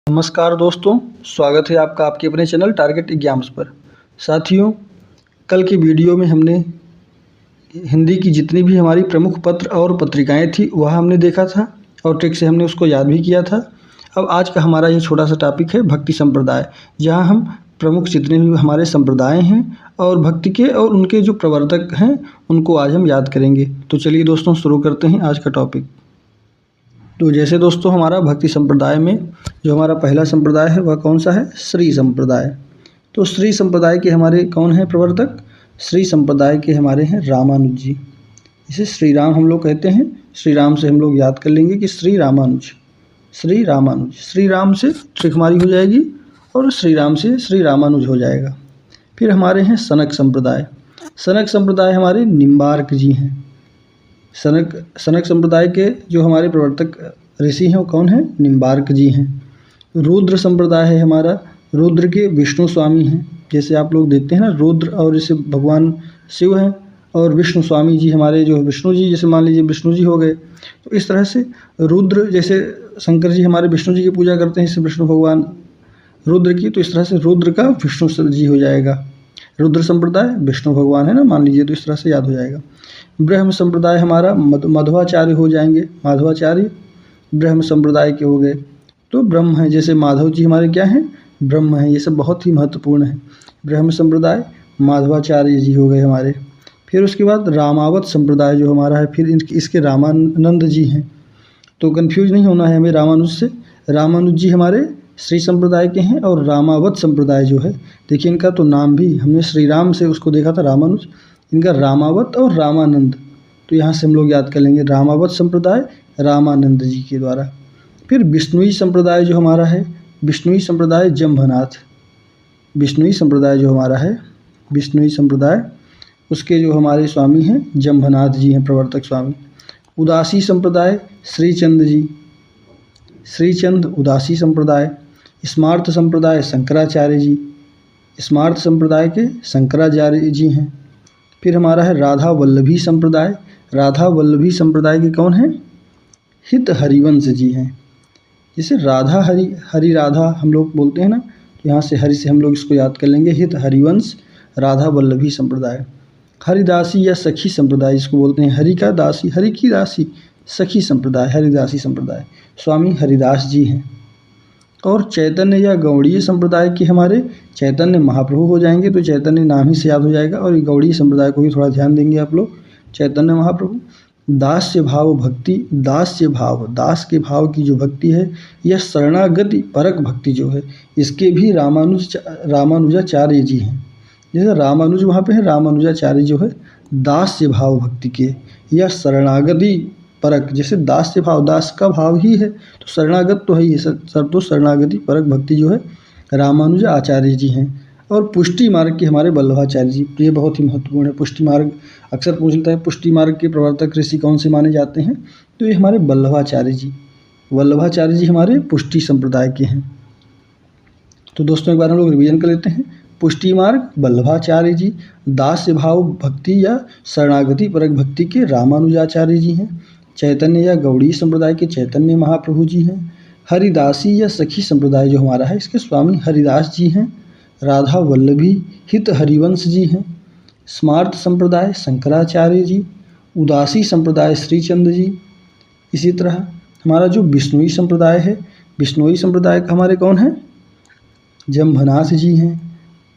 नमस्कार दोस्तों, स्वागत है आपका आपके अपने चैनल टारगेट एग्जाम्स पर। साथियों, कल की वीडियो में हमने हिंदी की जितनी भी हमारी प्रमुख पत्र और पत्रिकाएं थी वह हमने देखा था और ट्रिक से हमने उसको याद भी किया था। अब आज का हमारा ये छोटा सा टॉपिक है भक्ति संप्रदाय, जहां हम प्रमुख जितने भी हमारे संप्रदाय हैं और भक्ति के और उनके जो प्रवर्तक हैं उनको आज हम याद करेंगे। तो चलिए दोस्तों, शुरू करते हैं आज का टॉपिक। तो जैसे दोस्तों, हमारा भक्ति संप्रदाय में जो हमारा पहला संप्रदाय है वह कौन सा है? श्री संप्रदाय। तो श्री संप्रदाय के हमारे कौन है प्रवर्तक? श्री संप्रदाय के हमारे हैं रामानुज जी। इसे श्री राम हम लोग कहते हैं। श्री राम से हम लोग याद कर लेंगे कि श्री रामानुज, श्री रामानुज, श्री राम से ट्रिक हमारी हो जाएगी और श्री राम से श्री रामानुज हो जाएगा। फिर हमारे हैं सनक संप्रदाय। सनक संप्रदाय हमारे निम्बार्क जी हैं। सनक संप्रदाय के जो हमारे प्रवर्तक ऋषि हैं वो कौन है? निम्बार्क जी हैं। रुद्र संप्रदाय है हमारा, रुद्र के विष्णु स्वामी हैं। जैसे आप लोग देखते हैं ना, रुद्र और जैसे भगवान शिव हैं और विष्णु स्वामी जी हमारे जो विष्णु जी, जैसे मान लीजिए विष्णु जी हो गए, तो इस तरह से रुद्र, जैसे शंकर जी हमारे विष्णु जी की पूजा करते हैं, जैसे विष्णु भगवान रुद्र की, तो इस तरह से रुद्र का विष्णु जी हो जाएगा। रुद्र संप्रदाय विष्णु भगवान है ना, मान लीजिए, तो इस तरह से याद हो जाएगा। ब्रह्म संप्रदाय हमारा मध्वाचार्य हो जाएंगे। माधवाचार्य ब्रह्म संप्रदाय के हो गए। तो ब्रह्म है, जैसे माधव जी हमारे क्या हैं? ब्रह्म है। ये सब बहुत ही महत्वपूर्ण है। ब्रह्म संप्रदाय माधवाचार्य जी हो गए हमारे। फिर उसके बाद रामावत संप्रदाय जो हमारा है, फिर इसके रामानंद जी हैं। तो कंफ्यूज नहीं होना है हमें रामानुज से। रामानुज जी हमारे श्री संप्रदाय के हैं और रामावत संप्रदाय जो है, देखिए इनका तो नाम भी हमने श्री राम से उसको देखा था रामानुज, इनका रामावत और रामानंद। तो यहाँ से हम लोग याद कर लेंगे रामावत संप्रदाय रामानंद जी के द्वारा। फिर बिश्नोई संप्रदाय जो हमारा है, बिश्नोई संप्रदाय जम्भनाथ। बिश्नोई संप्रदाय जो हमारा है, बिश्नोई संप्रदाय, उसके जो हमारे स्वामी हैं जम्भनाथ जी हैं, प्रवर्तक स्वामी। उदासी संप्रदाय श्रीचंद जी, श्रीचंद उदासी संप्रदाय। स्मार्त संप्रदाय शंकराचार्य जी, स्मार्त संप्रदाय के शंकराचार्य जी हैं। फिर हमारा है राधा वल्लभी संप्रदाय। राधा वल्लभी संप्रदाय के कौन हैं? हित हरिवंश जी हैं। जैसे राधा हरि राधा हम लोग बोलते हैं ना, तो यहाँ से हरि से हम लोग इसको याद कर लेंगे, हित हरिवंश राधा वल्लभी संप्रदाय। हरिदासी या सखी संप्रदाय इसको बोलते हैं, हरि का दासी, हरि की दासी, सखी संप्रदाय, हरिदासी संप्रदाय, स्वामी हरिदास जी हैं। और चैतन्य या गौड़ीय संप्रदाय के हमारे चैतन्य महाप्रभु हो जाएंगे। तो चैतन्य नाम ही से याद हो जाएगा और गौड़ीय संप्रदाय को भी थोड़ा ध्यान देंगे आप लोग। चैतन्य महाप्रभु। दास्य भाव भक्ति, दास्य भाव, दास के भाव की जो भक्ति है, यह शरणागति परक भक्ति जो है, इसके भी रामानुजाचार्य जी हैं। जैसे रामानुज वहाँ पे है, रामानुजाचार्य जो है दास्य भाव भक्ति के, या शरणागति परक, जैसे दास्य भाव, दास का भाव ही है तो शरणागत तो है ही सर, तो शरणागति परक भक्ति जो है रामानुजाचार्य जी हैं। और पुष्टि मार्ग के हमारे वल्लभाचार्य जी, ये बहुत ही महत्वपूर्ण है। पुष्टि मार्ग अक्सर पूछता है, पुष्टि मार्ग के प्रवर्तक ऋषि कौन से माने जाते हैं? तो ये हमारे वल्लभाचार्य जी, वल्लभाचार्य जी हमारे पुष्टि संप्रदाय के हैं। तो दोस्तों एक बार हम लोग रिवीजन कर लेते हैं। पुष्टि मार्ग वल्लभाचार्य जी, दास्य भाव भक्ति या शरणागति परक भक्ति के रामानुजाचार्य जी हैं। चैतन्य या गौड़ी संप्रदाय के चैतन्य महाप्रभु जी हैं। हरिदासी या सखी संप्रदाय जो हमारा है, इसके स्वामी हरिदास जी हैं। राधा वल्लभी हित हरिवंश जी हैं। स्मार्त संप्रदाय शंकराचार्य जी। उदासी संप्रदाय श्रीचंद जी। इसी तरह हमारा जो बिश्नोई संप्रदाय है, बिश्नोई संप्रदाय का हमारे कौन है? जम्भनाथ जी हैं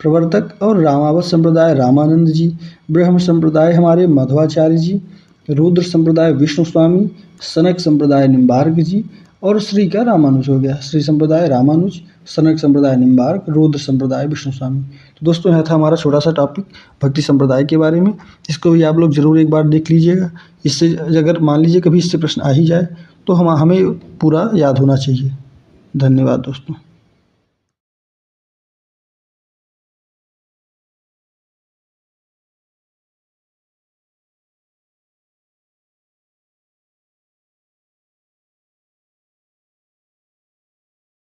प्रवर्तक। और रामावत संप्रदाय रामानंद जी। ब्रह्म संप्रदाय हमारे मध्वाचार्य जी। रुद्र संप्रदाय विष्णु स्वामी। सनक संप्रदाय निम्बार्क जी। और श्री का रामानुज हो गया, श्री संप्रदाय रामानुज, सनक संप्रदाय निम्बार्क, रुद्र संप्रदाय विष्णु स्वामी। तो दोस्तों यह था हमारा छोटा सा टॉपिक भक्ति संप्रदाय के बारे में। इसको भी आप लोग ज़रूर एक बार देख लीजिएगा। इससे अगर मान लीजिए कभी इससे प्रश्न आ ही जाए तो हमें पूरा याद होना चाहिए। धन्यवाद दोस्तों।